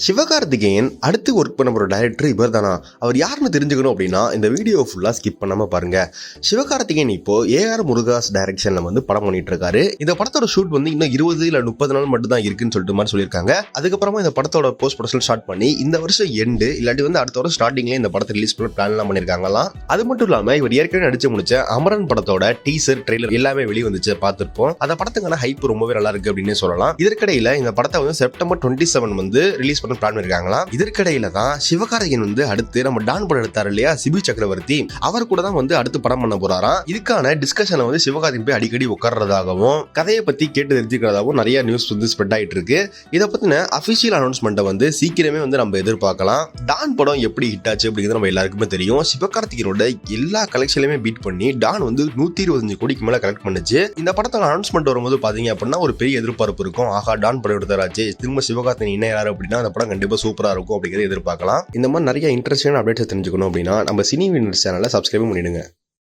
சிவகார்த்திகேயன் அடுத்து ஒர்க் பண்ண போகிற டைரக்டர் இவர் தானா? அவர் யாருன்னு தெரிஞ்சுக்கணும் அப்படின்னா இந்த வீடியோ ஃபுல்லாக ஸ்கிப் பண்ணாமல் பாருங்க. சிவகார்த்திகேயன் இப்போ ஏஆர் முருகாஸ் டைரக்ஷனில் வந்து படம் பண்ணிட்டு இருக்காரு. இந்த படத்தோட ஷூட் வந்து இன்னும் 20 இல்லை 30 நாள் மட்டும் தான் இருக்குன்னு சொல்லிட்டு மாதிரி சொல்லியிருக்காங்க. அதுக்கப்புறமா இந்த படத்தோட போஸ்ட் ப்ரொடக்ஷன் ஸ்டார்ட் பண்ணி இந்த வருஷம் எண்டு இல்லாட்டி வந்து அடுத்த வருஷம் ஸ்டார்டிங்லேயே இந்த படத்தை ரிலீஸ் பண்ண பிளான்லாம் பண்ணியிருக்காங்களாம். அது மட்டும் இல்லாமல் இவர் ஏற்கனவே நடிச்சு முடிச்ச அமரன் படத்தோட டீசர் ட்ரெய்லர் எல்லாமே வெளியே வந்துச்சு பார்த்துருப்போம். அந்த படத்துக்கான ஹைப் ரொம்பவே நல்லா இருக்கு அப்படின்னு சொல்லலாம். இதற்கிடையில இந்த படத்தை வந்து செப்டம்பர் 27 வந்து ரிலீஸ் பண்ண பிளான் பண்ணிருக்காங்களா. இதற்கிடையில தான் சிவகார்த்திகேயன் வந்து அடுத்து நம்ம டான் படம் எடுத்தாரு இல்லையா, சிபி சக்கரவர்த்தி, அவர் கூட தான் வந்து அடுத்து படம் பண்ண போறாராம். இதுக்கான டிஸ்கஷன்ல வந்து சிவகார்த்திகேயன் போய் அடிக்கடி உட்கார்றதாகவும் கதையை பத்தி கேட்டு தெரிஞ்சுக்கிறதாகவும் நிறைய நியூஸ் வந்து ஸ்ப்ரெட் ஆயிட்டு இருக்கு. இதை பத்தின அபிஷியல் அனௌன்ஸ்மெண்ட்டை வந்து சீக்கிரமே வந்து நம்ம எதிர்பார்க்கலாம். டான் படம் எப்படி ஹிட் ஆச்சு அப்படிங்கிறது நம்ம எல்லாருக்குமே தெரியும். சிவகார்த்திகேயனோட எல்லா கலெக்ஷன்லையுமே பீட் பண்ணி டான் வந்து 125 கோடிக்கு மேல கலெக்ட் பண்ணுச்சு. இந்த படத்தோட அனௌன்ஸ்மெண்ட் வரும்போது பாத்தீங்க அப்படின்னா ஒரு பெரிய எதிர்பார்ப்பு இருக்கும். ஆகா, டான் படம் எடுத்தாராச்சு, திரும்ப சிவகார்த்திகேயன் இணையாரு அப்படின்னா அந்த படம் கண்டிப்பா சூப்பரா இருக்கும் அப்படிங்கிறத எதிர்பார்க்கலாம். இந்த மாதிரி நிறைய இன்ட்ரெஸ்டிங்கான அப்டேட்ஸ் தெரிஞ்சுக்கணும் அப்படின்னா நம்ம சினி வினர்ஸ் சேனலை சப்ஸ்கிரைப் பண்ணிடுங்க.